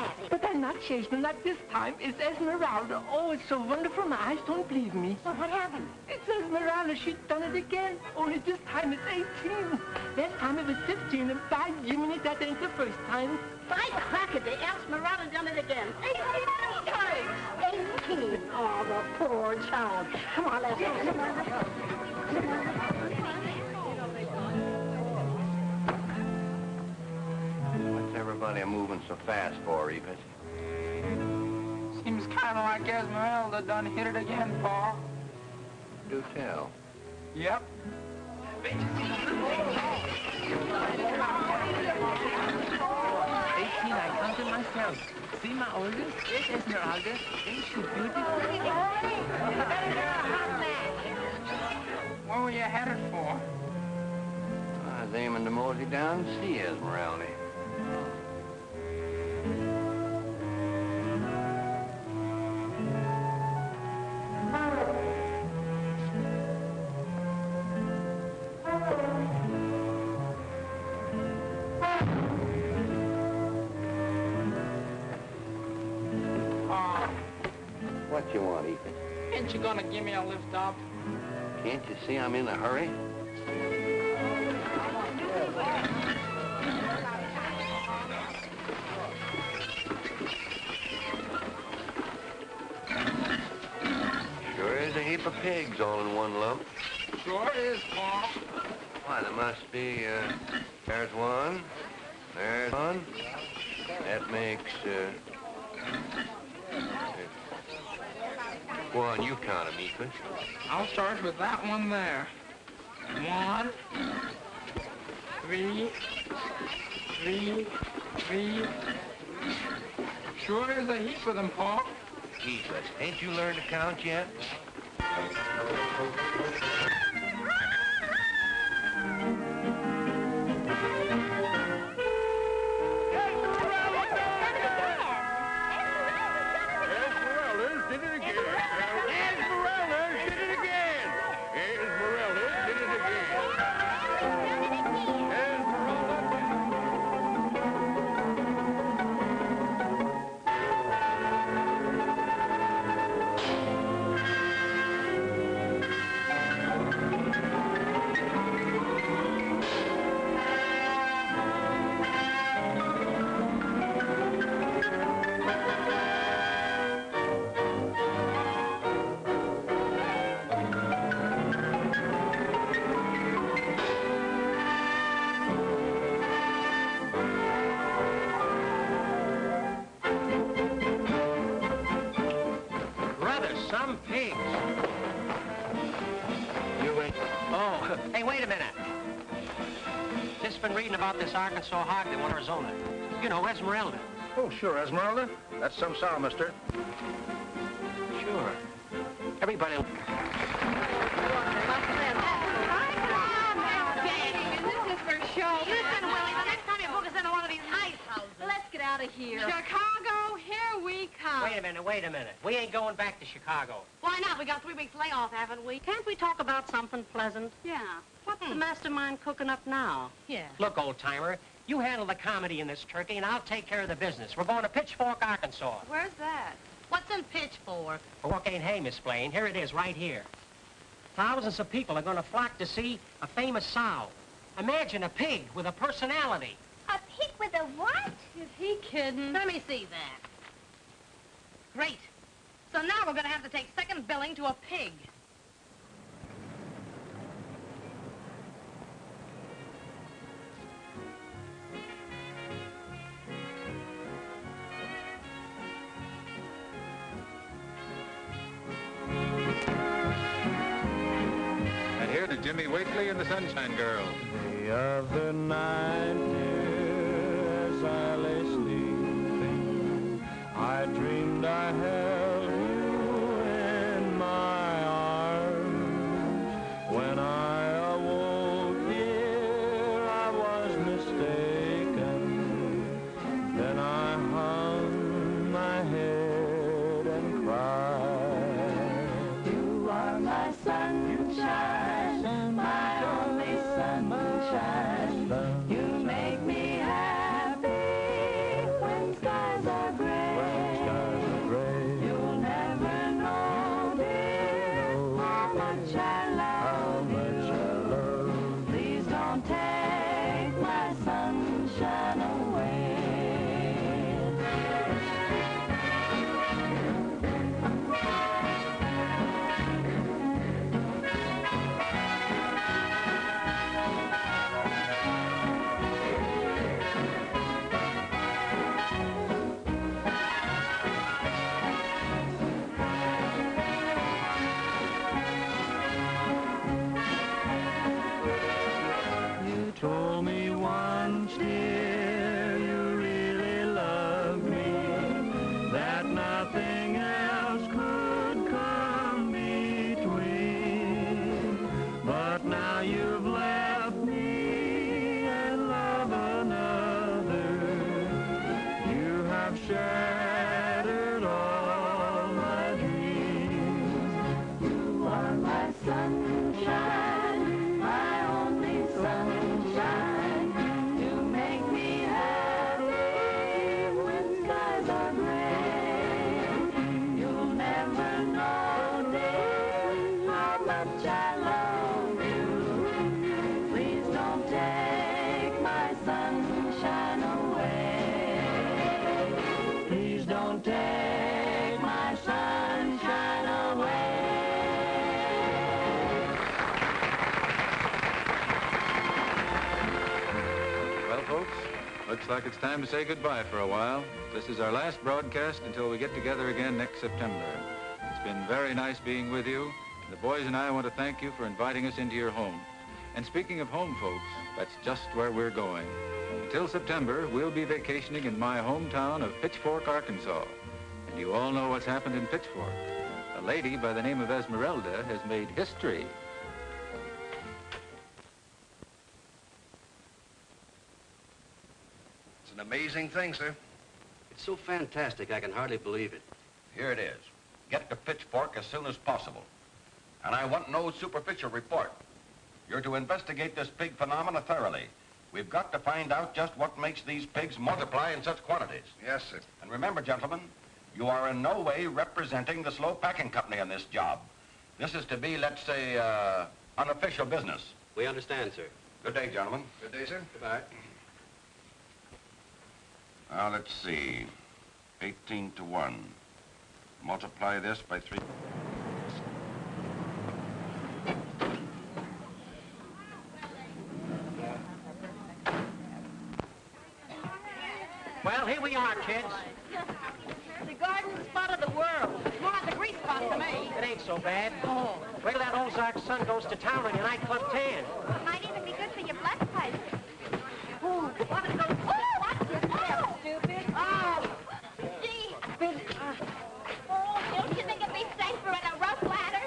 have it. But I'm not chasing, not this time. It's Esmeralda. Oh, it's so wonderful. My eyes don't believe me. So what happened? It's Esmeralda. She's done it again. Only this time it's 18. Last time it was 15, and by Jiminy, that ain't the first time. By crackety, Esmeralda done it again. 18 times! 18! Oh, the poor child. Come on, let's go. What's everybody moving so fast for, Evie? Seems kind of like Esmeralda done hit it again, Pa. Do tell. Yep. 18, I counted myself. See my oldest? Yes, Esmeralda. Ain't she beautiful? Where were you headed for? I was aiming to mosey down and see Esmeralda. What you want, Ethan? Ain't you gonna give me a lift up? Can't you see I'm in a hurry? Sure is a heap of pigs all in one lump. Sure is, Pa. Why, there must be, there's one, there's one. That makes, go on, you count them, Ethan. I'll start with that one there. 1, 3, 3, 3. Sure is a heap of them, Pa. Heedless. Ain't you learned to count yet? Hey, wait a minute. Just been reading about this Arkansas hog they want in Arizona. You know, Esmeralda. Oh, sure, Esmeralda. That's some sow, mister. Sure. Everybody... This is Vershel. Listen, Willie, the next time you book us into one of these ice houses. Let's get out of here. Chicago, here we come. Wait a minute. We ain't going back to Chicago. Why not? We got 3 weeks layoff, haven't we? Can't we talk about something pleasant? Yeah. What's the mastermind cooking up now? Yeah. Look, old-timer, you handle the comedy in this turkey, and I'll take care of the business. We're going to Pitchfork, Arkansas. Where's that? What's in Pitchfork? What ain't hay, Miss Blaine? Here it is, right here. Thousands of people are going to flock to see a famous sow. Imagine a pig with a personality. A pig with a what? Is he kidding? Let me see that. Great. So now we're going to have to take second billing to a pig. And here to Jimmy Wakely and the Sunshine Girls. The other night, dear, as I lay sleeping, I dreamed I held you in my arms. When I awoke, dear, I was mistaken. Then I hung my head and cried. You are my sunshine, my only sunshine. You make me happy when skies are gray. looks like it's time to say goodbye for a while. This is our last broadcast until we get together again next September. It's been very nice being with you. The boys and I want to thank you for inviting us into your home. And speaking of home, folks, that's just where we're going. Until September, we'll be vacationing in my hometown of Pitchfork, Arkansas. And you all know what's happened in Pitchfork. A lady by the name of Esmeralda has made history. It's an amazing thing, sir. It's so fantastic, I can hardly believe it. Here it is. Get to Pitchfork as soon as possible. And I want no superficial report. You're to investigate this pig phenomena thoroughly. We've got to find out just what makes these pigs multiply in such quantities. Yes, sir. And remember, gentlemen, you are in no way representing the slow packing company on this job. This is to be, let's say, unofficial business. We understand, sir. Good day, gentlemen. Good day, sir. Goodbye. Now, let's see. 18 to 1. Multiply this by 3. Well, here we are, kids. The garden spot of the world. More like the grease spot to me. It ain't so bad. Oh. Wait till that Ozark sun goes to town on your nightclub tan. It might even be good for your blood pressure. Oh, what is those? Oh, what's this? Oh, stupid. Oh, Gee. Oh, don't you think it'd be safer in a rough ladder?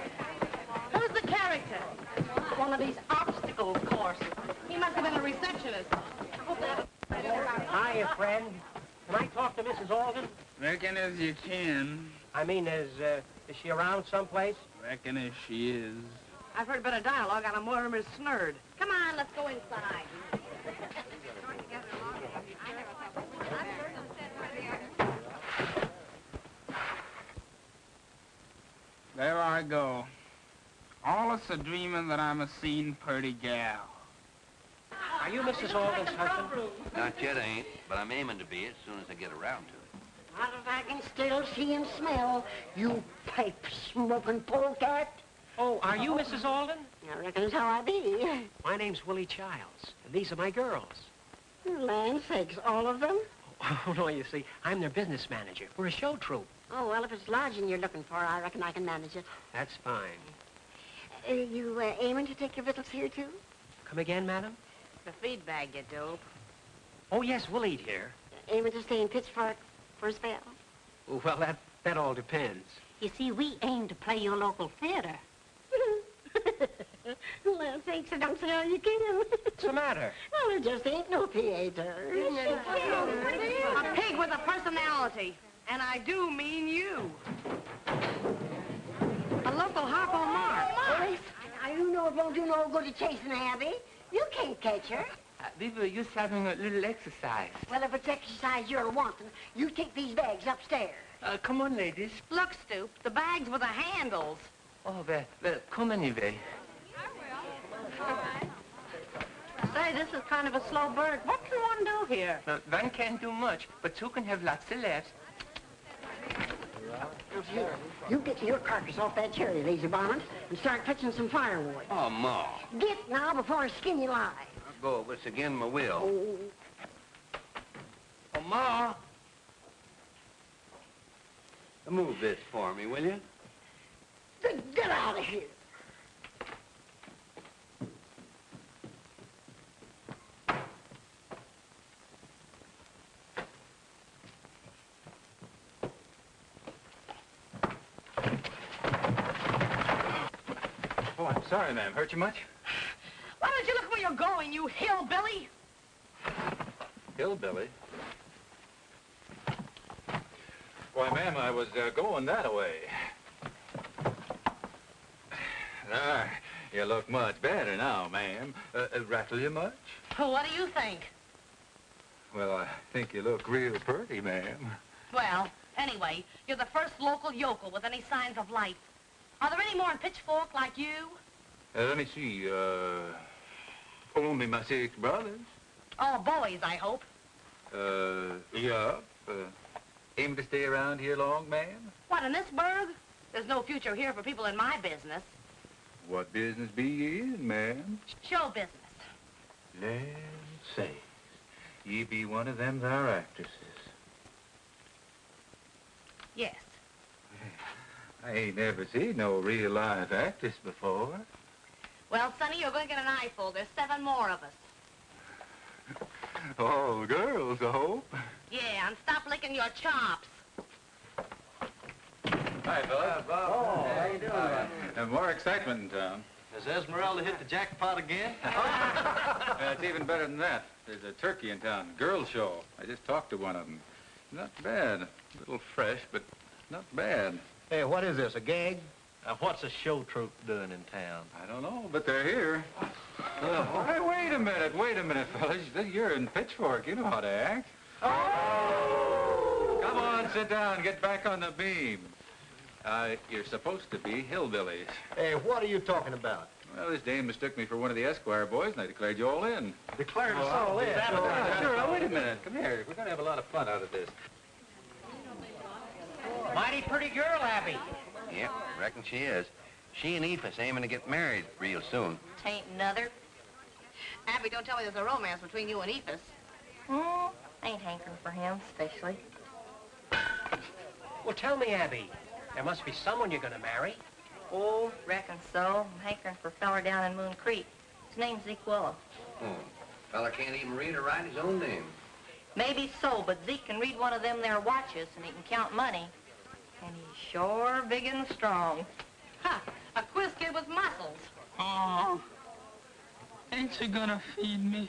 who's the character? One of these obstacle courses. He must have been a receptionist. Hiya, friend. Can I talk to Mrs. Alden? Reckon as you can. I mean, is she around someplace? Reckon as she is. I've heard a bit of dialogue on a Mortimer's snurd. Come on, let's go inside. There I go. Allus a-dreamin' that I'm a seen purty gal. Are you Mrs. Alden's husband? Not yet, I ain't, but I'm aiming to be as soon as I get around to it. Not if I can still see and smell, you pipe-smoking polecat. Oh, are you Mrs. Alden? I reckon that's how I be. My name's Willie Childs, and these are my girls. Land sakes, all of them? Oh, no, you see, I'm their business manager. We're a show troupe. Oh, well, if it's lodging you're looking for, I reckon I can manage it. That's fine. You aiming to take your victuals here, too? Come again, madam? The feed bag, you dope. Oh, yes, we'll eat here. Aiming to stay in Pitchfork for a spell? Well, that all depends. You see, we aim to play your local theater. Land sakes, don't say how you can. What's the matter? Well, there just ain't no theater. A pig with a personality. And I do mean you. A local Harpo Mark. Boys, now you know it won't do no good to chasing Abby. You can't catch her. We were just having a little exercise. Well, if it's exercise you're wanting, you take these bags upstairs. Come on, ladies. Look, Stoop, the bags with the handles. Oh, well, come anyway. Say, this is kind of a slow bird. What can one do here? One can't do much, but two can have lots of laughs. You get your carcass off that cherry, lazy bonnet, and start fetching some firewood. Oh, Ma. Get now before I skin you alive. I'll go over this again, my will. Oh, Ma. Move this for me, will you? Get out of here. Oh, I'm sorry, ma'am. Hurt you much? Why don't you look where you're going, you hillbilly? Hillbilly? Why, ma'am, I was going that way. Ah, you look much better now, ma'am. Rattle you much? What do you think? Well, I think you look real pretty, ma'am. Well, anyway, you're the first local yokel with any signs of life. Are there any more in Pitchfork like you? Let me see, only my 6 brothers. Oh, boys, I hope. Yeah. Aim to stay around here long, ma'am? What, in this burg? There's no future here for people in my business. What business be you in, ma'am? Show business. Land say. ye be one of them there actresses. Yes. I ain't never seen no real live actress before. Well, Sonny, you're going to get an eyeful. There's 7 more of us. All girls, I hope. Yeah, and stop licking your chops. Hi, fellas. Bob. How you doing, Bob? And more excitement in town. Has Esmeralda hit the jackpot again? It's even better than that. There's a turkey in town, girl show. I just talked to one of them. Not bad. A little fresh, but not bad. Hey, what is this, a gag? What's a show troupe doing in town? I don't know, but they're here. Hey, wait a minute, fellas. You're in Pitchfork. You know how to act. Oh! Come on, sit down. Get back on the beam. You're supposed to be hillbillies. Hey, what are you talking about? Well, this dame mistook me for one of the Esquire boys, and I declared you all in. Declared us all in? Sure. Now, wait a minute. Come here. We're going to have a lot of fun out of this. Mighty pretty girl, Abby. Yep, reckon she is. She and Ephus aiming to get married real soon. Tain't another. Abby, don't tell me there's a romance between you and Ephus. Ain't hankering for him, especially. Well, tell me, Abby, there must be someone you're going to marry. Oh, reckon so. I'm hankering for a feller down in Moon Creek. His name's Zeke Willow. Fella can't even read or write his own name. Maybe so, but Zeke can read one of them there watches, and he can count money. And he's sure big and strong. Ha! A quiz kid with muscles. Oh, ain't you gonna feed me?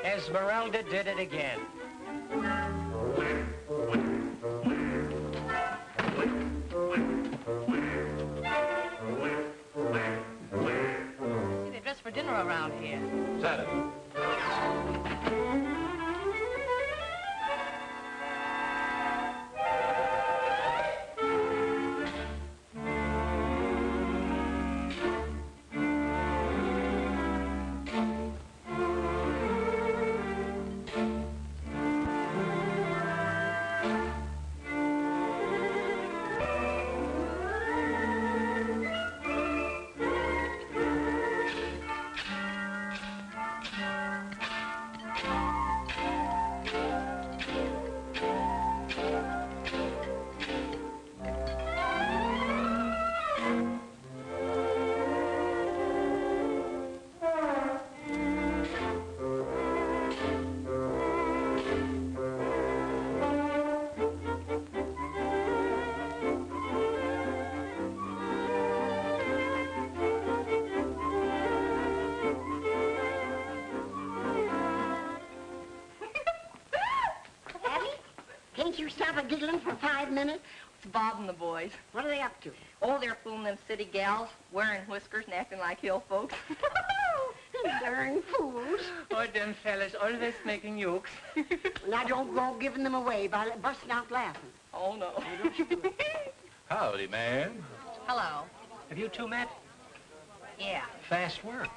Esmeralda did it again. They dress for dinner around here. Set it. Can't you stop a-giggling for 5 minutes? It's Bob and the boys. What are they up to? Oh, they're fooling them city gals, wearing whiskers and acting like hill folks. Darn fools. Oh, them fellas always making jokes. Now, don't go giving them away by busting out laughing. Oh, no. Howdy, ma'am. Hello. Have you two met? Yeah. Fast work.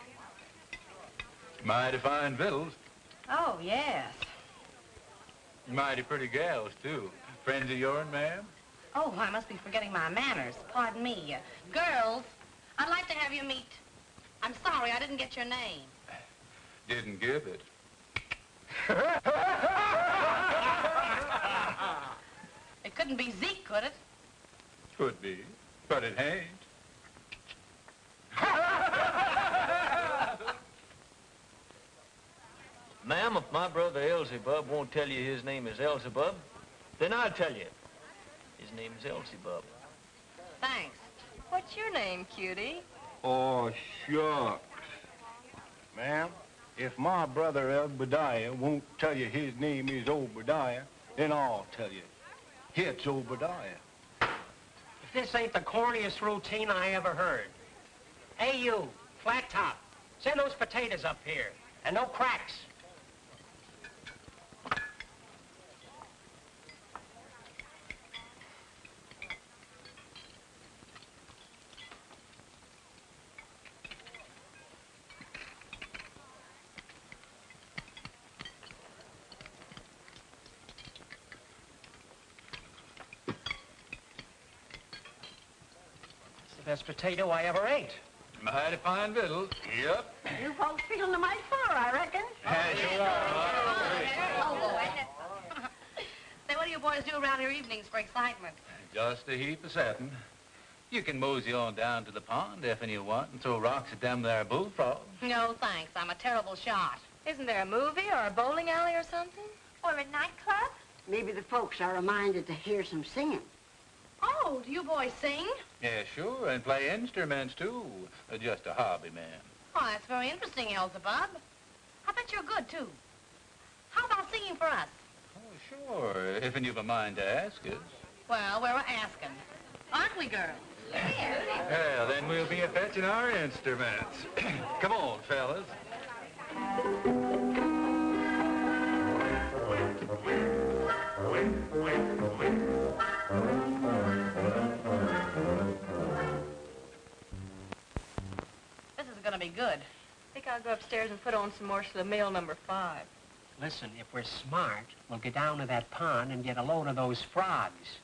Mighty fine victuals. Oh, yes. Mighty pretty gals, too. Friends of yourn, ma'am? Oh, I must be forgetting my manners. Pardon me. Girls, I'd like to have you meet... I'm sorry, I didn't get your name. Didn't give it. It couldn't be Zeke, could it? Could be, but it ain't. Ma'am, if my brother Elzebub won't tell you his name is Elzebub, then I'll tell you. His name is Elzebub. Thanks. What's your name, cutie? Oh, shucks. Ma'am, if my brother Obadiah won't tell you his name is Obadiah, then I'll tell you. It's Obadiah. If this ain't the corniest routine I ever heard. Hey, you, flat top, send those potatoes up here, and no cracks. best potato I ever ate. Mighty fine victuals. Yep. You folks feeling the mighty full, I reckon. Say, what do you boys do around your evenings for excitement? Just a heap of satin. You can mosey on down to the pond if you want and throw rocks at them there bullfrogs. No, thanks. I'm a terrible shot. Isn't there a movie or a bowling alley or something? Or a nightclub? Maybe the folks are reminded to hear some singing. Oh, do you boys sing? Yeah, sure, and play instruments, too. Just a hobby, man. Oh, that's very interesting, Elzebub. I bet you're good, too. How about singing for us? Oh, sure, if you've a mind to ask us. Well, we're asking. Aren't we, girls? Yeah, then we'll be a-fetching our instruments. Come on, fellas. This is going to be good. I think I'll go upstairs and put on some more Schlemiel number 5. Listen, if we're smart, we'll get down to that pond and get a load of those frogs.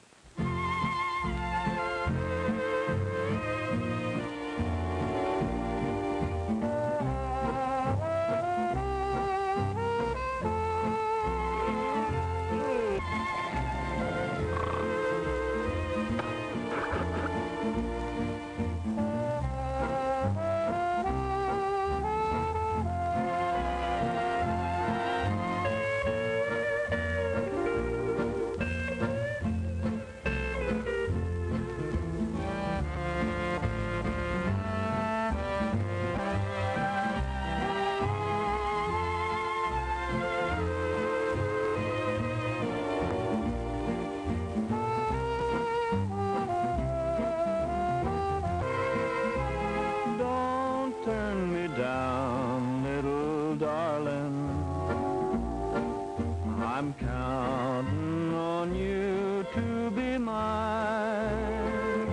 I'm counting on you to be mine.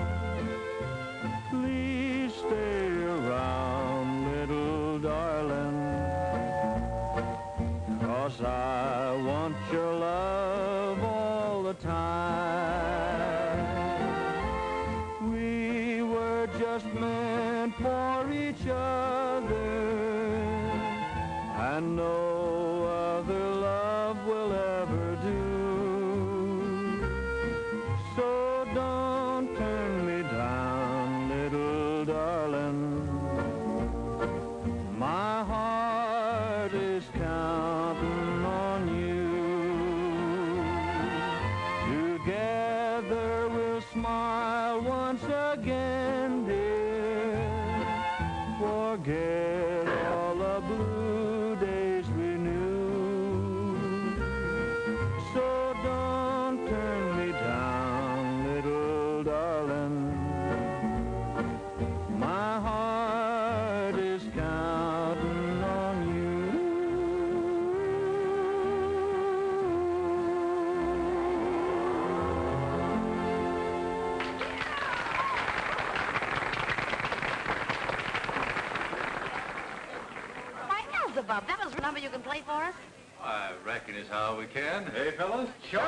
Please stay around, little darling, 'cause I want your love all the time. We were just meant for each other, and no other love will ever do. So don't turn me down, little darling. My heart is counting on you. Together we'll smile once again, dear. Forget all the blue days we knew. So don't turn me down, little darling. My heart is counting on you. Why, Elzebub, that was a number you can play for us? I reckon is how we can. Hey, fellas? Sure.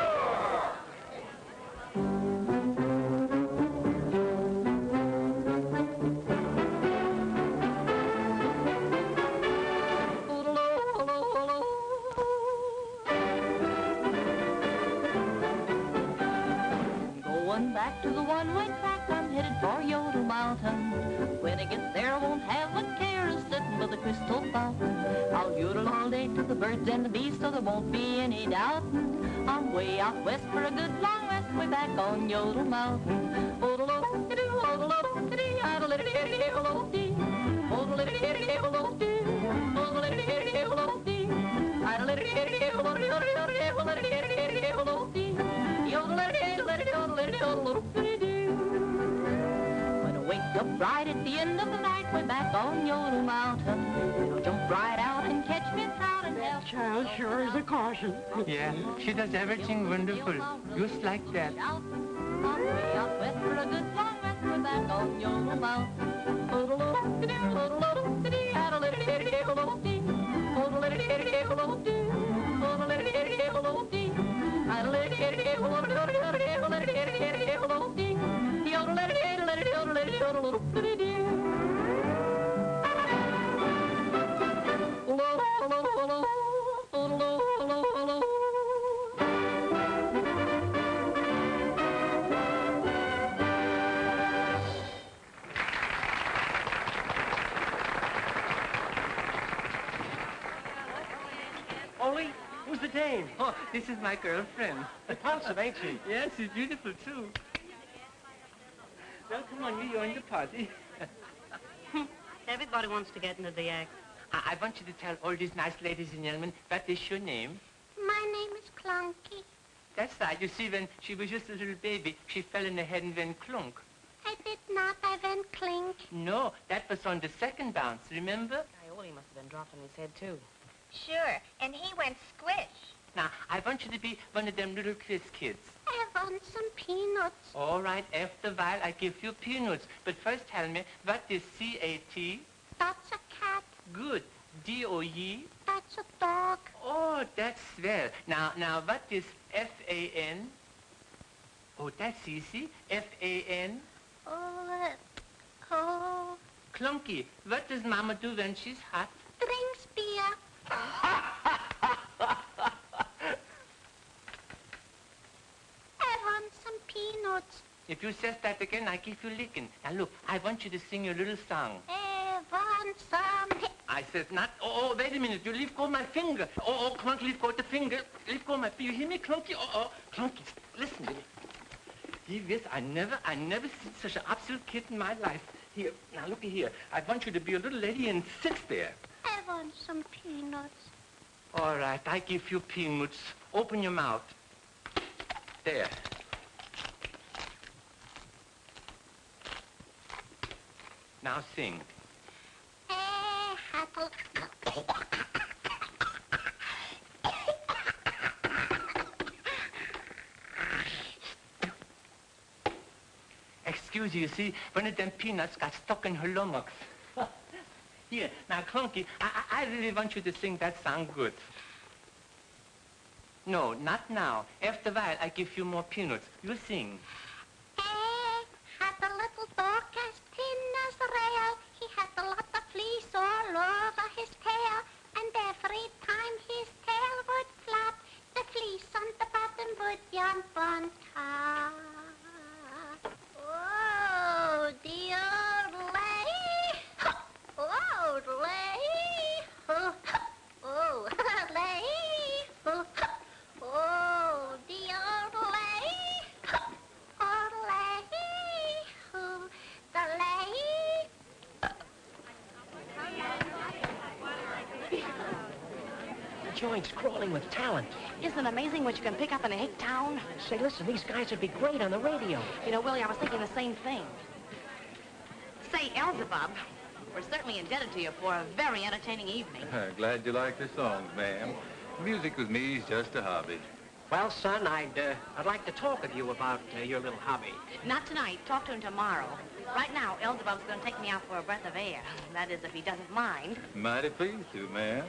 Going back to the one-way track, I'm headed for Yodel Mountain. When I get there, I won't have a care of sitting by the crystal fountain. I'll yodel all day to the birds and the bees, so there won't be any doubting. I'm way out west for a good long rest, way back on Yodel Mountain. When I wake up right at the end of the night, way back on Yodel Mountain, I'll jump right out and catch me a trout and help. That child sure is a caution. Yeah, she does everything wonderful, just like that. I'm way out west for a good long rest, way back on Yodel Mountain. When I Ollie, who's the dame? Oh, this is my girlfriend. Repulsive, ain't she? Yes, she's beautiful, too. Well, come on, you join the party. Everybody wants to get into the act. I want you to tell all these nice ladies and gentlemen, what is your name? My name is Clunky. That's right. You see, when she was just a little baby, she fell in the head and went clunk. I did not. I went clink. No, that was on the second bounce, remember? Coyote must have been dropped on his head, too. Sure, and he went squish. Now, I want you to be one of them little quiz kids. I want some peanuts. All right, after a while, I give you peanuts. But first tell me, what is C-A-T? That's a cat. Good. D-O-E? That's a dog. Oh, that's swell. Now, what is F-A-N? Oh, that's easy. F-A-N? Oh. Clunky. What does Mama do when she's hot? Drinks beer. I want some peanuts. If you says that again, I give you licking. Now look, I want you to sing your little song. I want some. I said not. Oh, wait a minute. You leave go my finger. Oh, Clunky, leave go the finger. Leave go my finger. You hear me, Clunky? Oh, Clunky, listen to me. Yes, I never seen such an absolute kid in my life. Here, now looky here. I want you to be a little lady and sit there. I want some peanuts. All right, I give you peanuts. Open your mouth. There. Now sing. Excuse you see, one of them peanuts got stuck in her lummox. Here, now, Clunky, I really want you to sing that song good. No, not now. After a while, I give you more peanuts. You sing. Had a little dog as thin as a rail. He had a lot of fleece all over his tail. And every time his tail would flap, the fleece on the bottom would jump on top. Oh, dear lady. Oh, lady. Oh, lady. Oh, dear lady. Oh, lady. Oh, the lady. The joint's crawling with talent. Isn't it amazing what you can pick up in a hick town? Say, listen, these guys would be great on the radio. You know, Willie, I was thinking the same thing. Say, Elzebub, we're certainly indebted to you for a very entertaining evening. Glad you like the songs, ma'am. Music with me is just a hobby. Well, son, I'd like to talk with you about your little hobby. Not tonight. Talk to him tomorrow. Right now, Elzebub's going to take me out for a breath of air. That is, if he doesn't mind. Mighty pleased to, ma'am.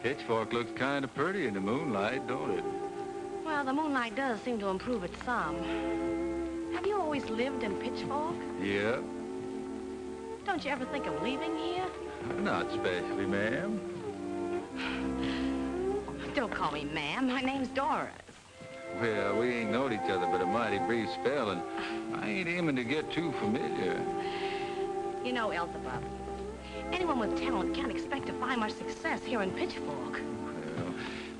Pitchfork looks kind of pretty in the moonlight, don't it? Well, the moonlight does seem to improve it some. Have you always lived in Pitchfork? Yeah. Don't you ever think of leaving here? Not especially, ma'am. Don't call me ma'am. My name's Doris. Well, we ain't known each other but a mighty brief spell, and I ain't aiming to get too familiar. You know, Elzebub, anyone with talent can't expect to find much success here in Pitchfork. Well,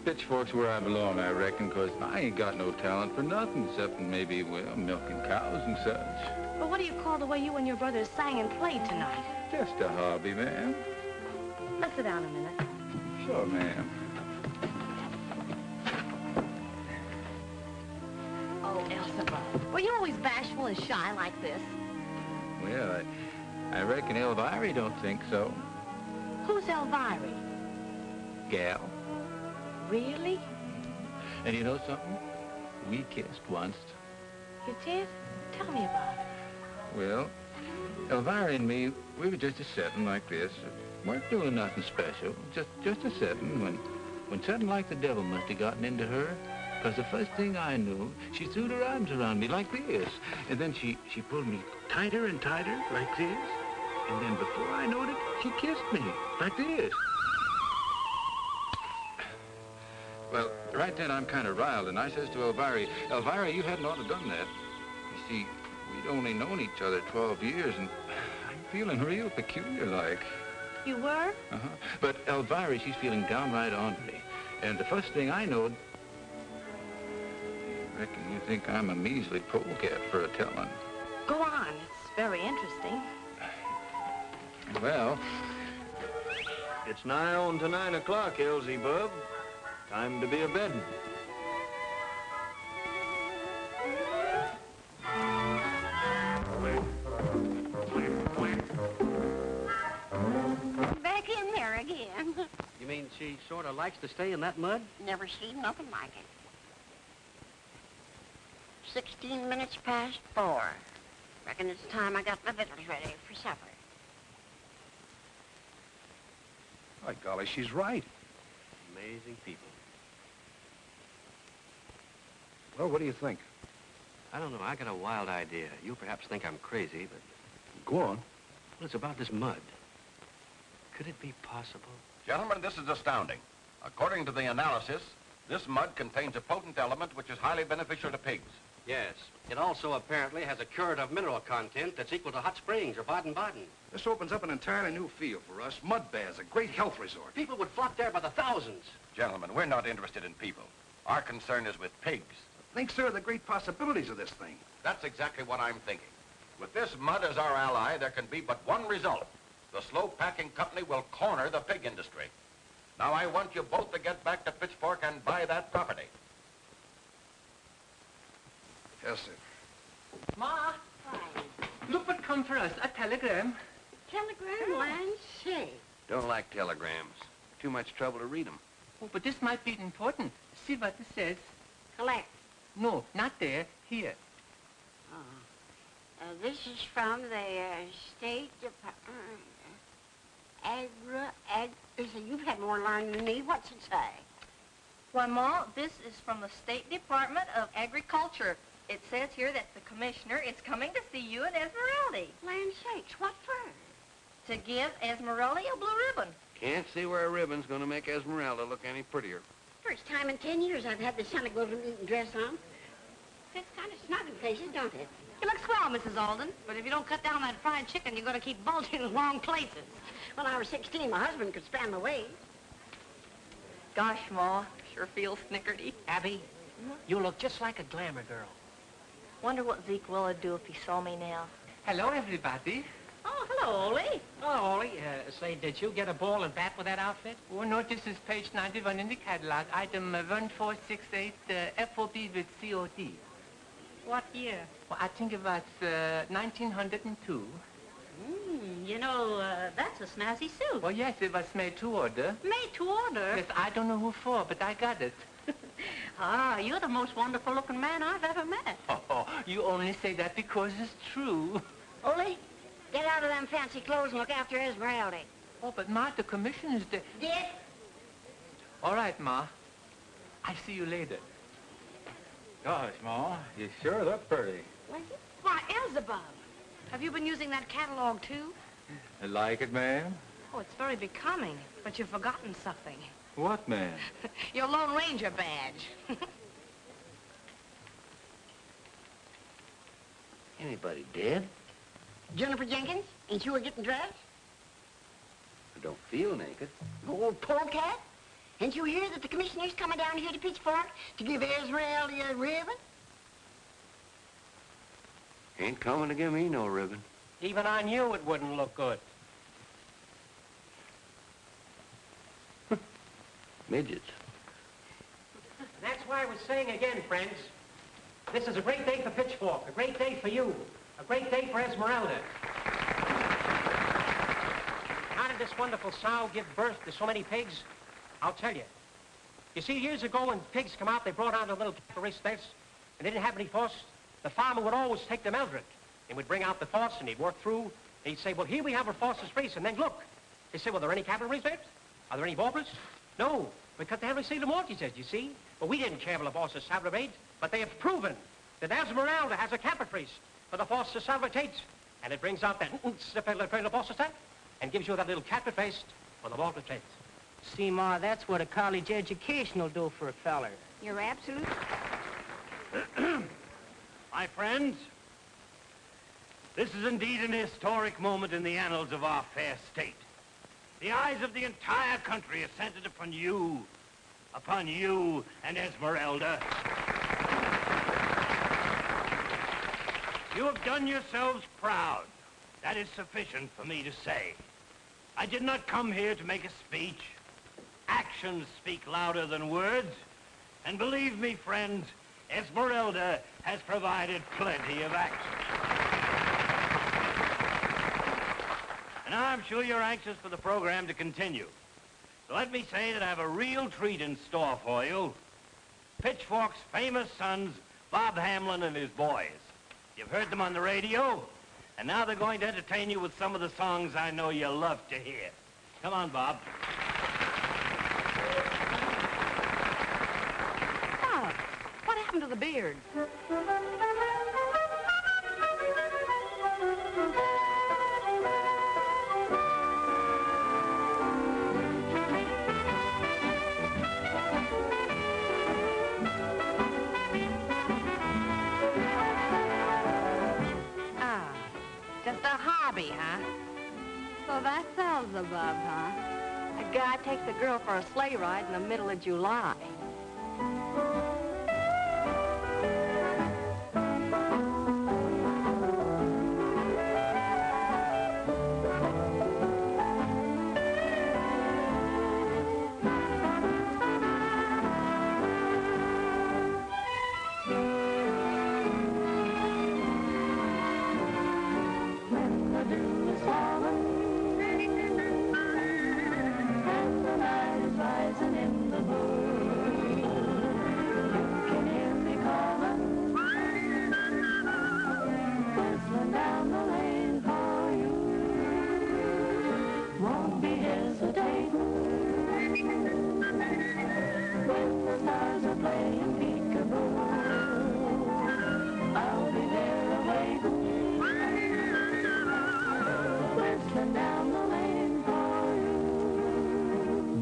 Pitchfork's where I belong, I reckon, 'cause I ain't got no talent for nothing except maybe, well, milking cows and such. But what do you call the way you and your brothers sang and played tonight? Just a hobby, ma'am. Let's sit down a minute. Sure, ma'am. Oh, Elzebub, were you always bashful and shy like this? Well, I reckon Elvira don't think so. Who's Elvira? Gal. Really? And you know something? We kissed once. You did? Tell me about it. Well, Elvira and me, we were just a-setting like this. Weren't doing nothing special, just a-setting when something like the devil must have gotten into her. Because the first thing I knew, she threw her arms around me like this. And then she pulled me tighter and tighter like this. And then before I knowed it, she kissed me like this. Well, right then I'm kind of riled, and I says to Elvira, you hadn't ought to done that. You see, we'd only known each other 12 years, and I'm feeling real peculiar like. You were? Uh-huh. But Elvira, she's feeling downright ornery. And the first thing I knowed, I reckon you think I'm a measly polecat for a telling. Go on. It's very interesting. Well, It's nigh on to 9 o'clock, Elsie Bub. Time to be a-bedding. Back in there again. You mean she sort of likes to stay in that mud? Never seen nothing like it. 16 minutes past 4. Reckon it's time I got my victuals ready for supper. By golly, she's right. Amazing people. Well, what do you think? I don't know. I got a wild idea. You perhaps think I'm crazy, but... Go on. Well, it's about this mud. Could it be possible? Gentlemen, this is astounding. According to the analysis, this mud contains a potent element which is highly beneficial to pigs. Yes. It also apparently has a curative mineral content that's equal to hot springs or Baden-Baden. This opens up an entirely new field for us. Mud baths, a great health resort. People would flock there by the thousands. Gentlemen, we're not interested in people. Our concern is with pigs. Think, sir, of the great possibilities of this thing. That's exactly what I'm thinking. With this mud as our ally, there can be but one result. The slow packing company will corner the pig industry. Now, I want you both to get back to Pitchfork and buy that property. Yes, sir. Ma, look what come for us, a telegram. Telegram, land sake. Don't like telegrams. Too much trouble to read them. Oh, but this might be important. See what it says. Collect. No, not there. Here. This is from the State Department. You've had more learning than me. What's it say? Why, Ma, this is from the State Department of Agriculture. It says here that the commissioner is coming to see you and Esmeralda. Land sakes, what for? To give Esmeralda a blue ribbon. Can't see where a ribbon's gonna make Esmeralda look any prettier. First time in 10 years I've had the Santa Claus eating dress on. Fits kind of snug in places, don't it? You look swell, Mrs. Alden, but if you don't cut down that fried chicken, you're going to keep bulging in the wrong places. When I was 16, my husband could span my waist. Gosh, Ma, sure feels snickerty. Abby, you look just like a glamour girl. Wonder what Zeke would do if he saw me now. Hello, everybody. Oh, hello, Ole. Oh, Ollie, say, did you get a ball and bat with that outfit? Oh, no, this is page 91 in the catalog, item 1468, FOB with COD. What year? Well, I think it was 1902. You know, that's a snazzy suit. Oh, yes, it was made to order. Made to order? Yes, I don't know who for, but I got it. Ah, you're the most wonderful-looking man I've ever met. Oh, you only say that because it's true. Ole, get out of them fancy clothes and look after Esmeralda. Oh, but Ma, the commissioner's there. Dick? All right, Ma. I'll see you later. Gosh, Ma, you sure look pretty. Why, Elzebub, have you been using that catalog, too? I like it, ma'am. Oh, it's very becoming, but you've forgotten something. What, ma'am? Your Lone Ranger badge. Anybody dead? Juniper Jenkins, ain't you getting dressed? I don't feel naked. Old polecat? Ain't you hear that the commissioner's coming down here to Pitchfork to give Esmeralda a ribbon? Ain't coming to give me no ribbon. Even on you, it wouldn't look good. Midgets. That's why we're saying again, friends, this is a great day for Pitchfork, a great day for you, a great day for Esmeralda. How did this wonderful sow give birth to so many pigs? I'll tell you. You see, years ago when pigs come out, they brought out a little race beds, and they didn't have any horse. The farmer would always take them Eldred. and we'd bring out the force, and he'd work through, and he'd say, well, here we have our forces race, and then look. He'd say, well, are there any cavalry there? Are there any baubles? No, because they haven't received the mortgages, you see. But we didn't care for the forces salvage, but they have proven that Esmeralda has a capital for the forces salvage, and it brings out that and gives you that little capital face for the water trades. See, Ma, that's what a college education will do for a feller. You're absolutely... My friends, this is indeed an historic moment in the annals of our fair state. The eyes of the entire country are centered upon you and Esmeralda. You have done yourselves proud. That is sufficient for me to say. I did not come here to make a speech. Actions speak louder than words. And believe me, friends, Esmeralda has provided plenty of action. And I'm sure you're anxious for the program to continue. So let me say that I have a real treat in store for you. Pitchfork's famous sons, Bob Hamlin and his boys. You've heard them on the radio, and now they're going to entertain you with some of the songs I know you love to hear. Come on, Bob. Bob, what happened to the beard? Just a hobby, huh? So that's Elzebub, huh? A guy takes a girl for a sleigh ride in the middle of July.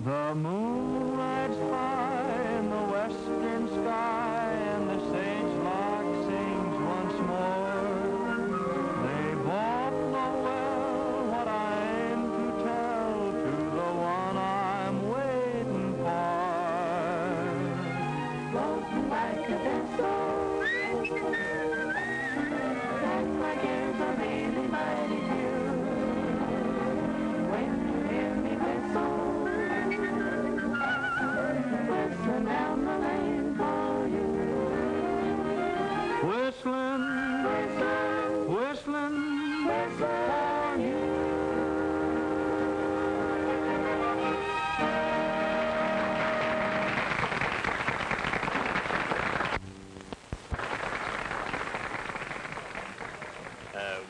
The moonlight's high in the western sky, and the sage lark sings once more. They both know well what I aim to tell to the one I'm waiting for. Floating like a vessel, and my cares are really mighty few. When you hear me whistle, whistling down the lane for you. Whistling, whistling, whistling, whistling for you.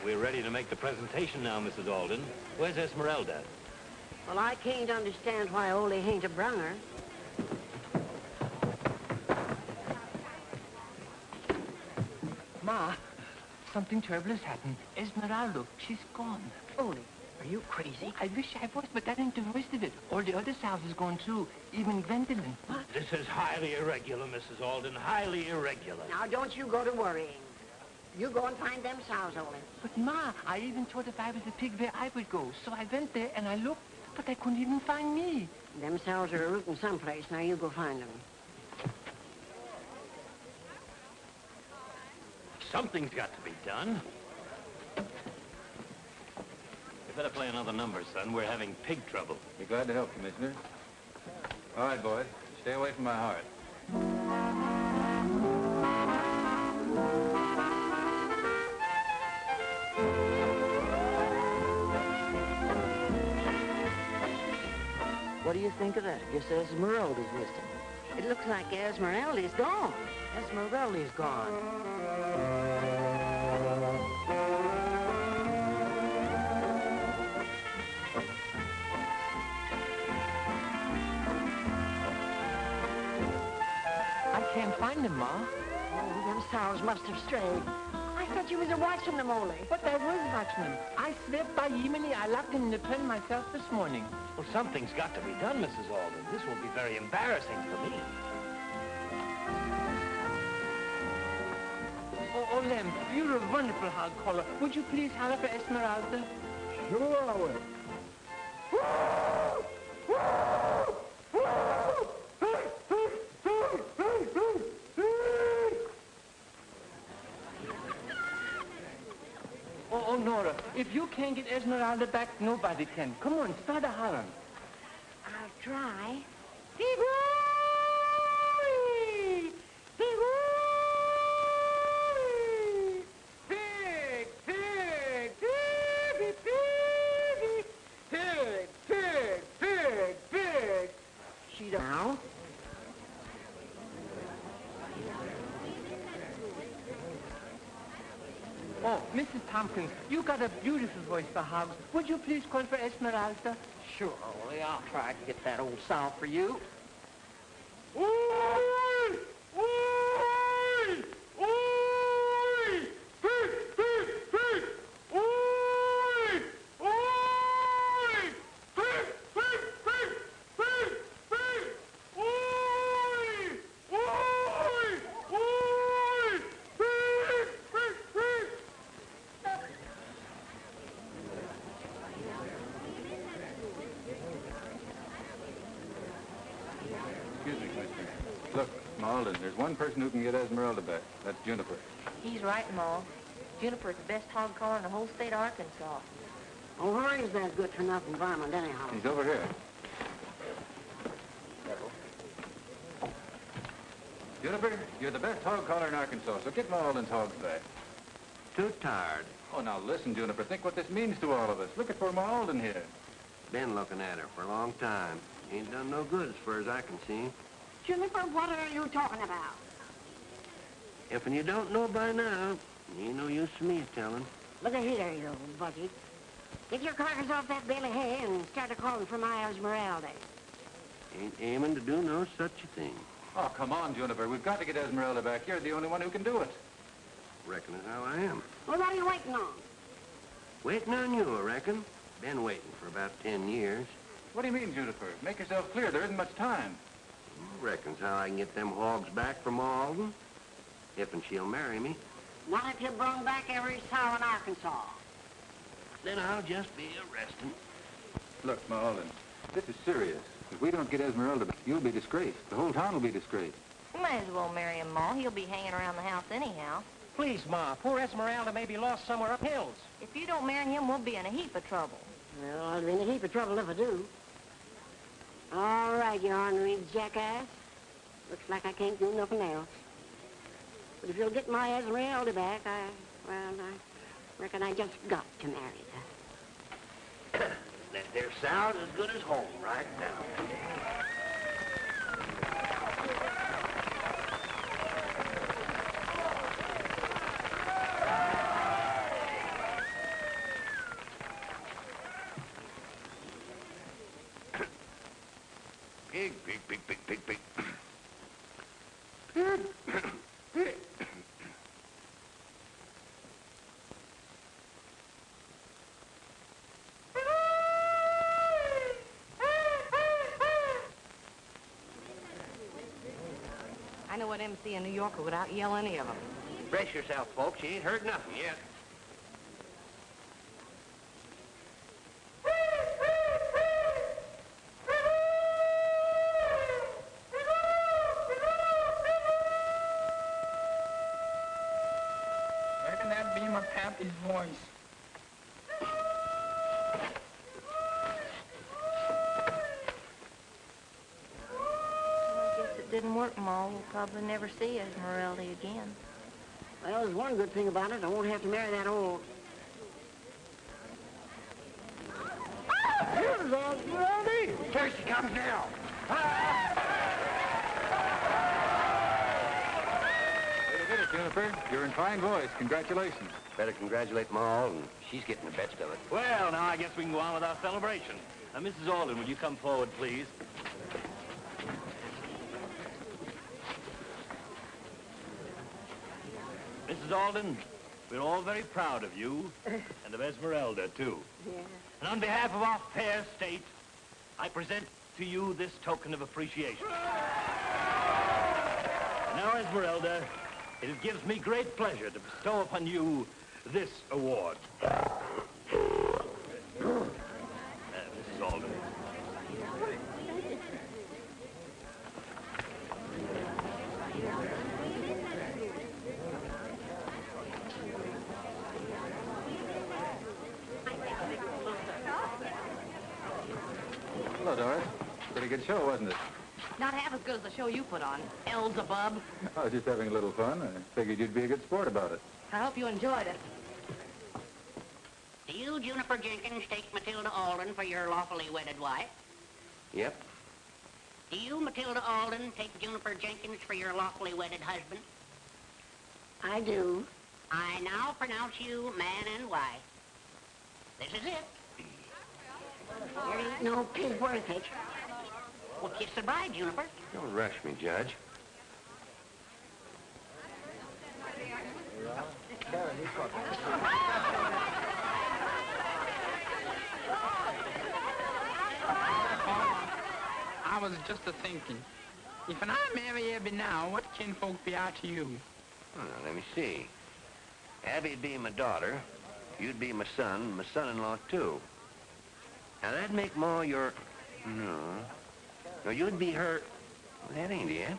We're ready to make the presentation now, Mrs. Alden. Where's Esmeralda? Well, I can't understand why Ole ain't a brung her. Ma, something terrible has happened. Esmeralda, she's gone. Ole, are you crazy? I wish I was, but that ain't the worst of it. All the other sows is gone too, even Gwendolyn. What? This is highly irregular, Mrs. Alden, highly irregular. Now, don't you go to worrying. You go and find them sows, Ole. But Ma, I even thought if I was a pig where I would go. So I went there and I looked, but I couldn't even find me. Them sows are rooting someplace. Now you go find them. Something's got to be done. You better play another number, son. We're having pig trouble. Be glad to help, Commissioner. All right, boys. Stay away from my heart. What do you think of that? Guess Esmeralda's missing. It looks like Esmeralda's gone. Esmeralda's gone. can't find them, Ma. Oh, them sows must have strayed. I thought you was watching them only. But I was watching them. I slept by Yemeni. I locked them in the pen myself this morning. Well, something's got to be done, Mrs. Alden. This will be very embarrassing for me. Oh, Lem, you're a wonderful hog caller. Would you please holler for Esmeralda? Sure I will. Oh, Nora, if you can't get Esmeralda back, nobody can. Come on, start a hollering. I'll try. Now? Oh, Mrs. Tompkins, you got a beautiful voice for hogs. Would you please call for Esmeralda? Sure, Ole. I'll try to get that old sow for you. Excuse me, Commissioner. Look, Ma Alden, there's one person who can get Esmeralda back. That's Juniper. He's right, Ma. Juniper's the best hog caller in the whole state of Arkansas. Oh, where is that good-for-enough environment anyhow? He's over here. Juniper, you're the best hog caller in Arkansas, so get Ma Alden's hogs back. Too tired. Oh, now listen, Juniper. Think what this means to all of us. Look at poor Ma Alden here. Been looking at her for a long time. Ain't done no good as far as I can see. Juniper, what are you talking about? If you don't know by now, ain't no use for me telling. Look at here, you old buggy. Get your carcass off that bale of hay and start a calling for my Esmeralda. Ain't aiming to do no such a thing. Oh, come on, Juniper. We've got to get Esmeralda back. You're the only one who can do it. Reckon as how I am. Well, what are you waiting on? Waiting on you, I reckon. Been waiting for about 10 years. What do you mean, Juniper? Make yourself clear. There isn't much time. Reckons how I can get them hogs back from Alden. If and she'll marry me. Not if you bring back every sow in Arkansas. Then I'll just be arresting. Look, Ma Alden, this is serious. If we don't get Esmeralda back, you'll be disgraced. The whole town will be disgraced. You might as well marry him, Ma. He'll be hanging around the house anyhow. Please, Ma, poor Esmeralda may be lost somewhere up hills. If you don't marry him, we'll be in a heap of trouble. Well, I'll be in a heap of trouble if I do. All right, you ornery jackass. Looks like I can't do nothing else. But if you'll get my Esmeralda back, I reckon I just got to marry her. That there sow's as good as home right now. Pig, pig, pig, pig, pig, pig. Pig, pig. I know what MC in New Yorker would out-yell any of them. Brace yourself, folks. You ain't heard nothing yet. Reckon that'd be my pappy's voice. I guess it didn't work, Ma. We'll probably never see Esmeralda again. Well, there's one good thing about it. I won't have to marry that old... Here's Esmeralda! Here she comes now. Way to get it, Juniper. You're in fine voice. Congratulations. Better congratulate Ma Alden. She's getting the best of it. Well, now I guess we can go on with our celebration. Mrs. Alden, will you come forward, please? Mrs. Alden, we're all very proud of you, and of Esmeralda, too. Yeah. And on behalf of our fair state, I present to you this token of appreciation. And now, Esmeralda, it gives me great pleasure to bestow upon you this award. Mrs. Alden. Hello, Doris. Pretty good show, wasn't it? Not half as good as the show you put on, Elzebub. I was just having a little fun. I figured you'd be a good sport about it. I hope you enjoyed it. Do you, Juniper Jenkins, take Matilda Alden for your lawfully wedded wife? Yep. Do you, Matilda Alden, take Juniper Jenkins for your lawfully wedded husband? I do. I now pronounce you man and wife. This is it. There ain't no pig worth it. Well, kiss the bride, Juniper. Don't rush me, Judge. I was just a-thinking. If I marry Abby now, what kinfolk be out to you? Well, now, let me see. Abby'd be my daughter. You'd be my son, my son-in-law, too. Now, that'd make Ma your... No. No, you'd be her... Well, that ain't it.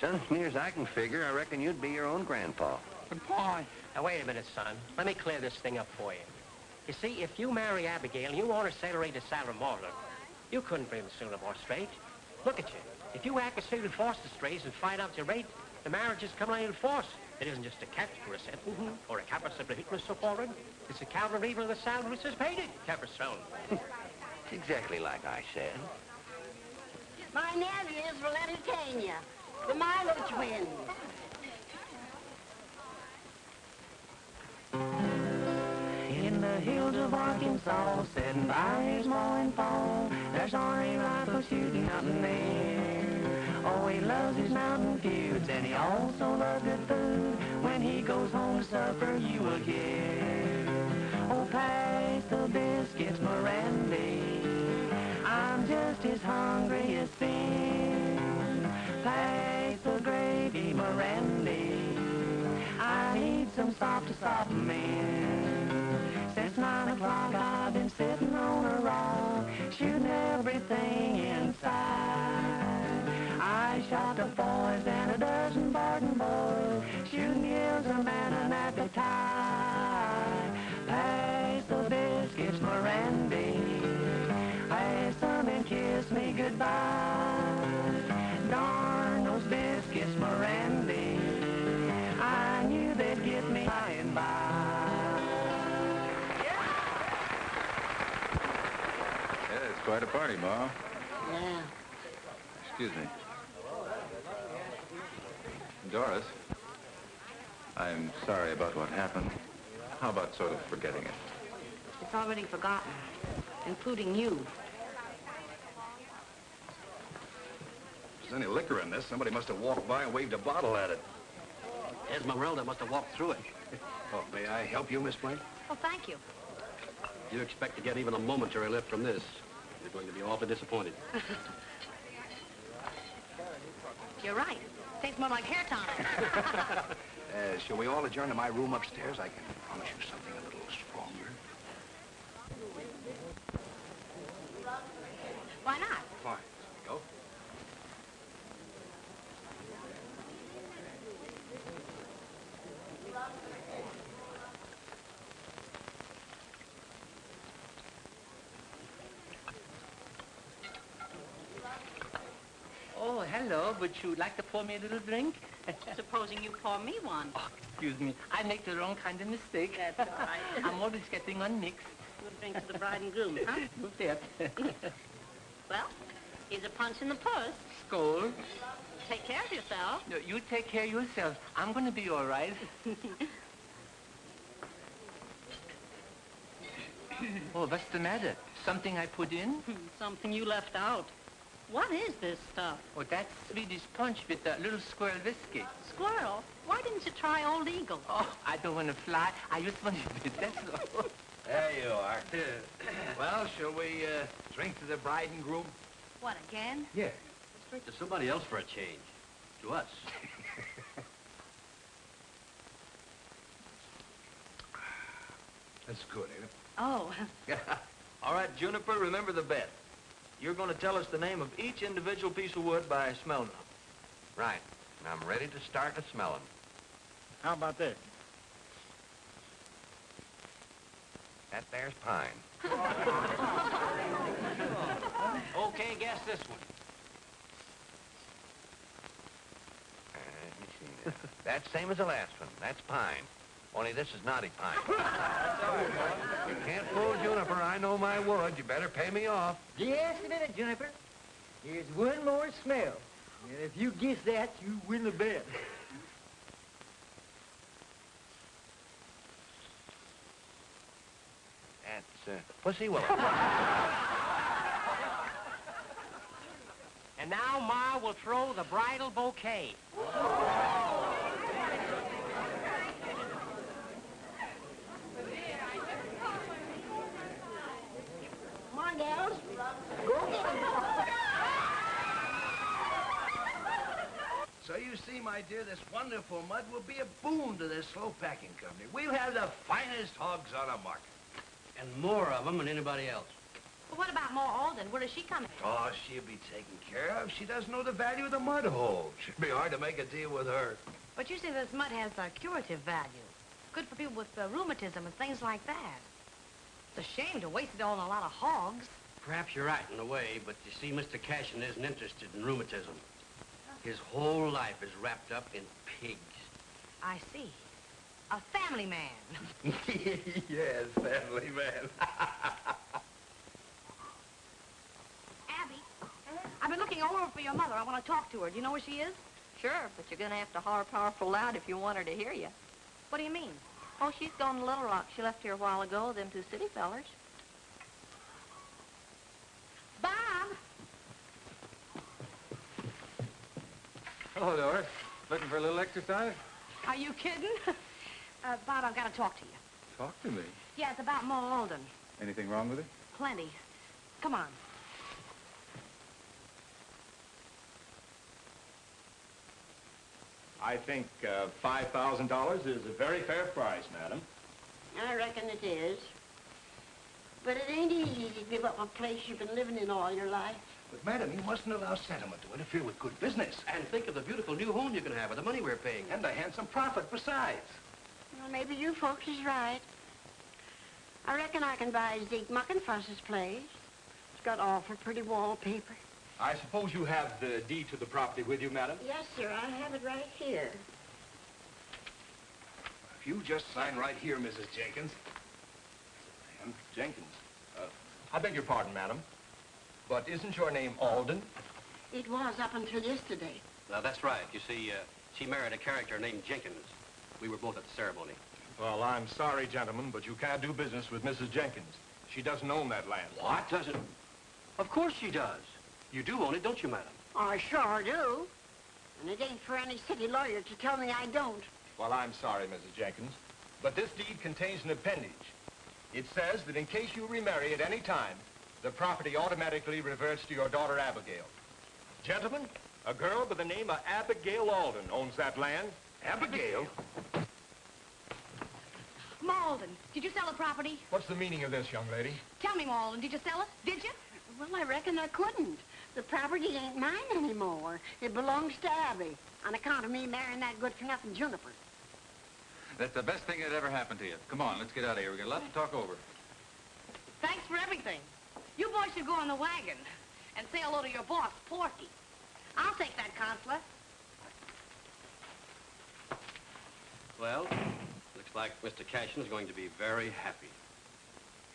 Son, as near as I can figure, I reckon you'd be your own grandpa. But, Pa... Now, wait a minute, son. Let me clear this thing up for you. You see, if you marry Abigail and you want her sailor to Sarah Morgan, you couldn't bring the Summerville straight. Look at you. If you act as Stephen Foster strays and find out your rate, the marriage is coming out in force. It isn't just a catch for a sentence or a capper simpleritmus so forward. It's a counter even of the salary which is paid it, capper sound. It's exactly like I said. My nephews will entertain you. The Milo twins. In the hills of Arkansas, sitting by his mowing fall, there's Army rifle shooting out in there. Oh, he loves his mountain feuds, and he also loves good food. When he goes home to supper, you will hear, oh, pass the biscuits, Mirandy. I'm just as hungry as sin. Pass the gravy, Mirandy. I need some salt to soften me. Since 9 o'clock I've been sitting on a rock, shooting everything inside. I shot the boys and a dozen Barton boys, shooting gives a man an appetite. Pass the biscuits, Mirandy. Pass them and kiss me goodbye. Darn those biscuits, Mirandy. I knew they'd get me by and by. Yeah, it's quite a party, Ma. Yeah. Excuse me. Doris, I'm sorry about what happened. How about sort of forgetting it? It's already forgotten, including you. If there's any liquor in this, somebody must have walked by and waved a bottle at it. Esmeralda must have walked through it. Oh, may I help you, Miss Blaine? Oh, thank you. You expect to get even a momentary lift from this, you're going to be awfully disappointed. You're right. Tastes more like hair tonic. Shall we all adjourn to my room upstairs? I can promise you something a little stronger. Why not? Fine. Go. Oh, hello. Would you like to pour me a little drink? Supposing you pour me one. Oh, excuse me. I make the wrong kind of mistake. That's all right. I'm always getting unmixed. We'll drink to the bride and groom, huh? Who's that? Well, here's a punch in the purse. Skål. Take care of yourself. No, you take care of yourself. I'm going to be all right. Oh, what's the matter? Something I put in? Something you left out. What is this stuff? Oh, that's Swedish punch with a little squirrel whiskey. Squirrel? Why didn't you try Old Eagle? Oh, I don't want to fly. I just want to that's all. There you are. Well, shall we drink to the bride and groom? What, again? Yeah. Let's drink to somebody else for a change. To us. That's good, ain't it? Oh. All right, Juniper, remember the bet. You're going to tell us the name of each individual piece of wood by smelling them. Right. And I'm ready to start a smelling. How about this? That there's pine. Okay, guess this one. Let me see now. That's same as the last one. That's pine. Only this is naughty pine. You can't fool Juniper. I know my wood. You better pay me off. Just a minute, Juniper. Here's one more smell. And if you guess that, you win the bet. That's pussy willow. And now Ma will throw the bridal bouquet. Come on, gals. Go get him. So you see, my dear, this wonderful mud will be a boon to this slow packing company. We'll have the finest hogs on the market. And more of them than anybody else. Well, what about Ma Alden? Where does she come in? Oh, she'll be taken care of. She doesn't know the value of the mud hole. Should be hard to make a deal with her. But you see, this mud has a curative value. Good for people with rheumatism and things like that. It's a shame to waste it all on a lot of hogs. Perhaps you're right in a way, but you see, Mr. Cashin isn't interested in rheumatism. His whole life is wrapped up in pigs. I see. A family man. Yes, family man. Abby, I've been looking all over for your mother. I want to talk to her. Do you know where she is? Sure, but you're going to have to holler powerful loud if you want her to hear you. What do you mean? Oh, she's gone to Little Rock. She left here a while ago, them two city fellers. Bob! Hello, Doris. Looking for a little exercise? Are you kidding? Bob, I've got to talk to you. Talk to me. Yeah, it's about Ma Alden. Anything wrong with it? Plenty. Come on. I think $5,000 is a very fair price, madam. I reckon it is. But it ain't easy to give up a place you've been living in all your life. But, madam, you mustn't allow sentiment to interfere with good business. And think of the beautiful new home you can have with the money we're paying. And a handsome profit besides. Well, maybe you folks is right. I reckon I can buy Zeke Muckenfuss's place. It's got awful pretty wallpaper. I suppose you have the deed to the property with you, madam? Yes, sir. I have it right here. If you just sign right here, Mrs. Jenkins. And Jenkins. I beg your pardon, madam. But isn't your name Alden? It was up until yesterday. That's right. You see, she married a character named Jenkins. We were both at the ceremony. Well, I'm sorry, gentlemen, but you can't do business with Mrs. Jenkins. She doesn't own that land. What? Doesn't? Of course she does. You do own it, don't you, madam? I sure do. And it ain't for any city lawyer to tell me I don't. Well, I'm sorry, Mrs. Jenkins, but this deed contains an appendage. It says that in case you remarry at any time, the property automatically reverts to your daughter, Abigail. Gentlemen, a girl by the name of Abigail Alden owns that land. Abigail? Ma Alden, did you sell the property? What's the meaning of this, young lady? Tell me, Ma Alden, did you sell it? Did you? Well, I reckon I couldn't. The property ain't mine anymore. It belongs to Abby, on account of me marrying that good-for-nothing Juniper. That's the best thing that ever happened to you. Come on, let's get out of here. We've got a lot to talk over. Thanks for everything. You boys should go on the wagon and say hello to your boss, Porky. I'll take that, Consular. Well, looks like Mr. Cashin's going to be very happy.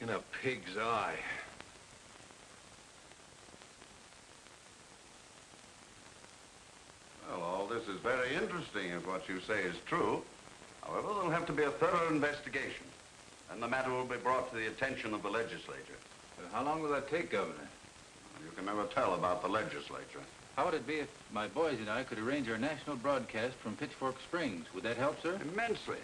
In a pig's eye. Well, all this is very interesting if what you say is true. However, there'll have to be a thorough investigation, and the matter will be brought to the attention of the legislature. How long will that take, Governor? You can never tell about the legislature. How would it be if my boys and I could arrange our national broadcast from Pitchfork Springs? Would that help, sir? Immensely.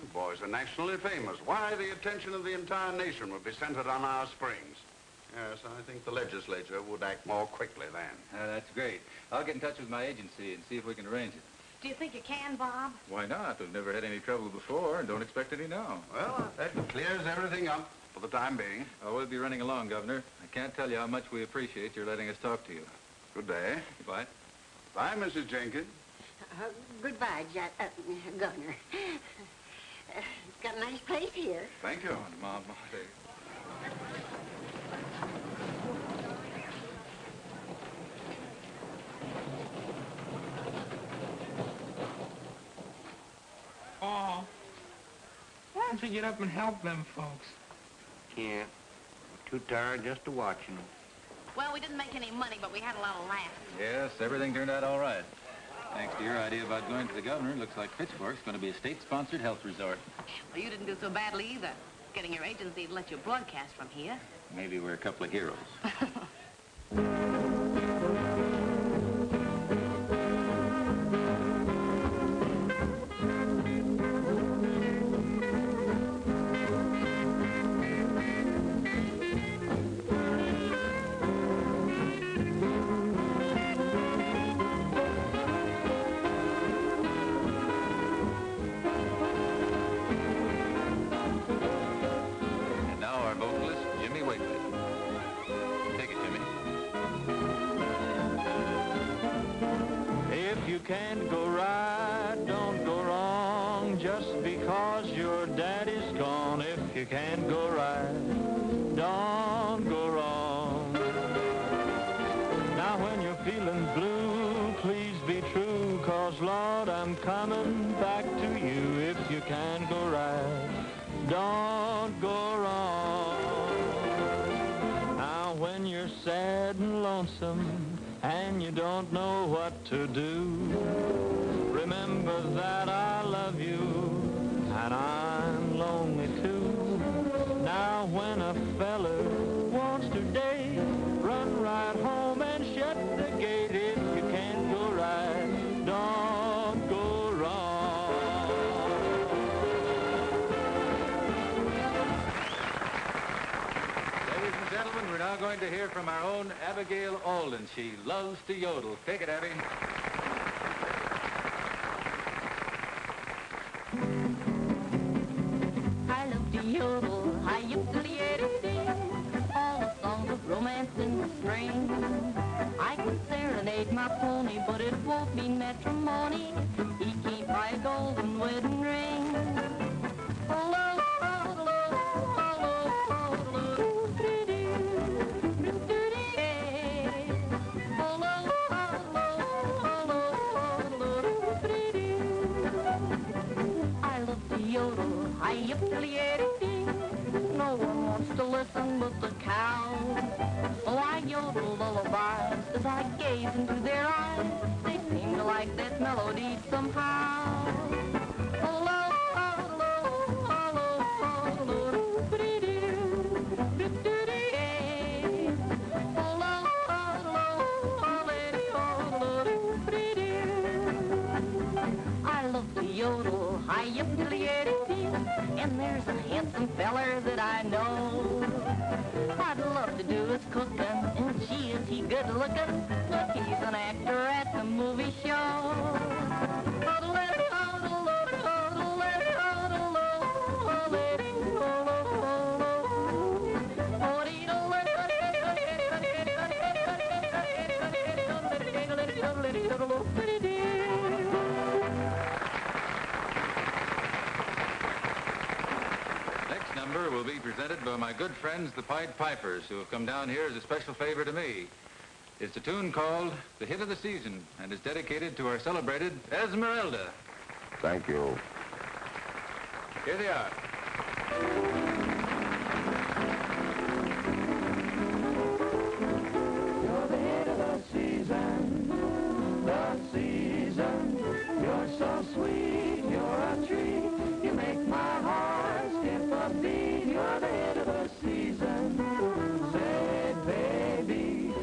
You boys are nationally famous. Why, the attention of the entire nation would be centered on our springs. Yes, I think the legislature would act more quickly then. That's great. I'll get in touch with my agency and see if we can arrange it. Do you think you can, Bob? Why not? We've never had any trouble before and don't expect any now. Well, that clears everything up for the time being. Oh, we'll be running along, Governor. I can't tell you how much we appreciate your letting us talk to you. Good day. Goodbye. Bye, Mrs. Jenkins. Goodbye, Governor. It's got a nice place here. Thank you. Mom. Oh, why don't you get up and help them folks? Can't. I'm too tired just to watch them. Well, we didn't make any money, but we had a lot of laughs. Yes, everything turned out all right. Thanks to your idea about going to the governor, it looks like Pitchfork's going to be a state-sponsored health resort. Well, you didn't do so badly either. Getting your agency to let you broadcast from here. Maybe we're a couple of heroes. Can't go right, don't go wrong, just because your daddy's gone. If you can't go right, don't go wrong. Now when you're feeling blue, please be true, 'cause Lord, I'm coming back to you. If you can't go right, don't go wrong. Now when you're sad and lonesome, and you don't know what to do, remember that I love you, and I'm lonely too. Now when a feller wants to date, run right home and shut the gate. If you can't go right, don't go wrong. Ladies and gentlemen, we're now going to hear from our own Abigail Alden. She loves to yodel. Take it, Abby. I love to yodel, I used to all the songs of romance in the spring. I could serenade my pony, but it won't be matrimony. He keep my golden wedding ring. No one wants to listen but the cows. So I yodel lullabies as I gaze into their eyes. They seem to like that melody somehow. I love to yodel, and there's a handsome feller that I know. I'd love to do his cooking, and gee, is he good looking. Look, he's an actor at the movie show. Will be presented by my good friends, the Pied Pipers, who have come down here as a special favor to me. It's a tune called The Hit of the Season and is dedicated to our celebrated Esmeralda. Thank you. Here they are. You're the hit of the season, the season. You're so sweet, you're a treat. You make my heart skip a beat. You're the hit of the season. Say, baby,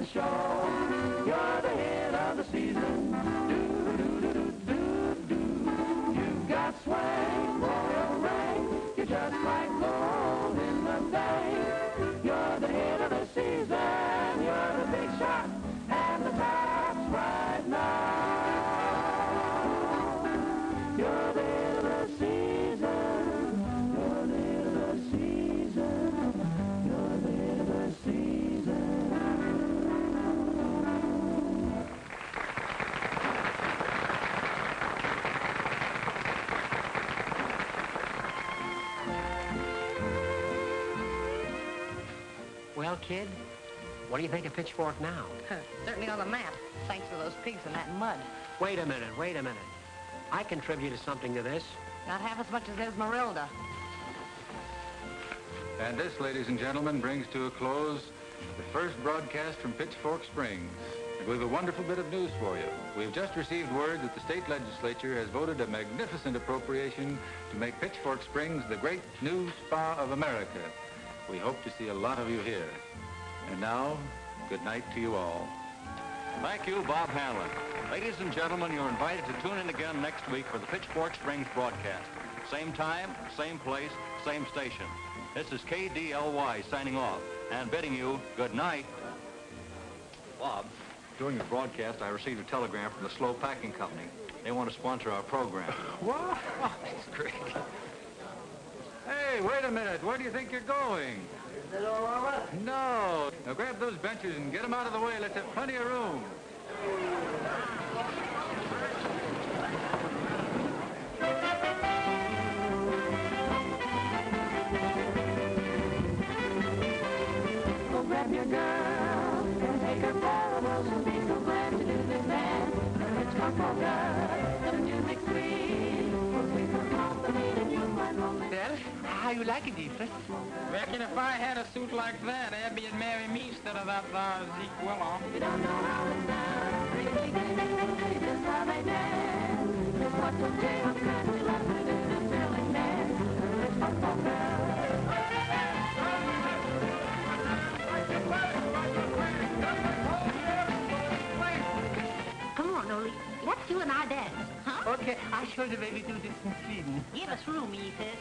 dance show. You're the hit of the season. You've got swing, royal ring. You're just like gold in the vein. You're the hit of the season. You're the big shot and the top's right now. You're the hit of the season. You're the hit of the season. You're the hit of the season. Well, kid, what do you think of Pitchfork now? Certainly on the map, thanks to those pigs in that mud. Wait a minute. I contributed something to this. Not half as much as Esmeralda. And this, ladies and gentlemen, brings to a close the first broadcast from Pitchfork Springs. We have a wonderful bit of news for you. We've just received word that the state legislature has voted a magnificent appropriation to make Pitchfork Springs the great new spa of America. We hope to see a lot of you here. And now, good night to you all. Thank you, Bob Hanlon. Ladies and gentlemen, you're invited to tune in again next week for the Pitchfork Springs broadcast. Same time, same place, same station. This is KDLY signing off and bidding you good night. Bob, during the broadcast, I received a telegram from the Slow Packing Company. They want to sponsor our program. What? That's great. Hey, wait a minute. Where do you think you're going? Is it all over? No. Now grab those benches and get them out of the way. Let's have plenty of room. Go grab your girl and take her for a waltz. She'll be so glad to do this dance. The Pitchfork girl, the music's sweet. We'll keep her company and you'll find romance. Well, how you like it, Ephraim? Reckon if I had a suit like that, Abby'd marry me instead of that Zeke Willow. You don't know how it's done. Really just how they dance. Just what the day of country love to do the thrilling dance. The Pitchfork girl. Come on, Oli. Let's you and I dance, huh? Okay, I showed the way we do this in Sweden. Give us room, Ethan.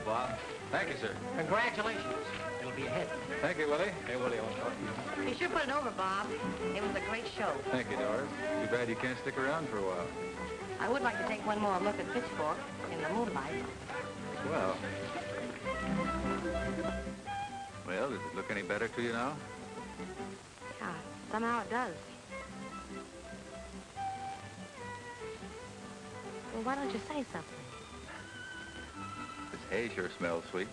Bob. Thank you, sir. Congratulations. It'll be a hit. Thank you, Willie. Hey, Willie, I want to talk to you. You sure put it over, Bob. It was a great show. Thank you, Doris. Too bad you can't stick around for a while. I would like to take one more look at Pitchfork in the moonlight. Well, does it look any better to you now? Yeah, somehow it does. Well, why don't you say something? This hay sure smells sweet.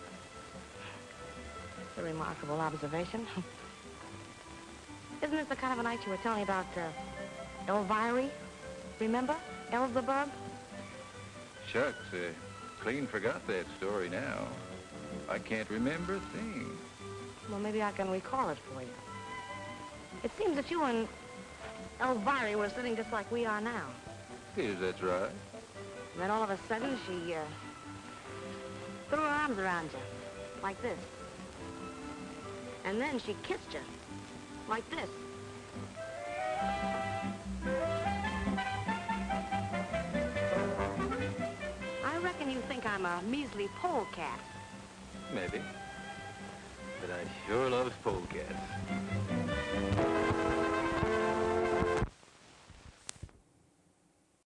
It's a remarkable observation. Isn't this the kind of a night you were telling me about Elvira? Remember? Elzebub? Shucks, clean forgot that story now. I can't remember a thing. Well, maybe I can recall it for you. It seems that you and Elvira were sitting just like we are now. Yes, that's right. And then all of a sudden, she threw her arms around you, like this. And then she kissed you, like this. I reckon you think I'm a measly polecat. Maybe. But I sure loves polecats.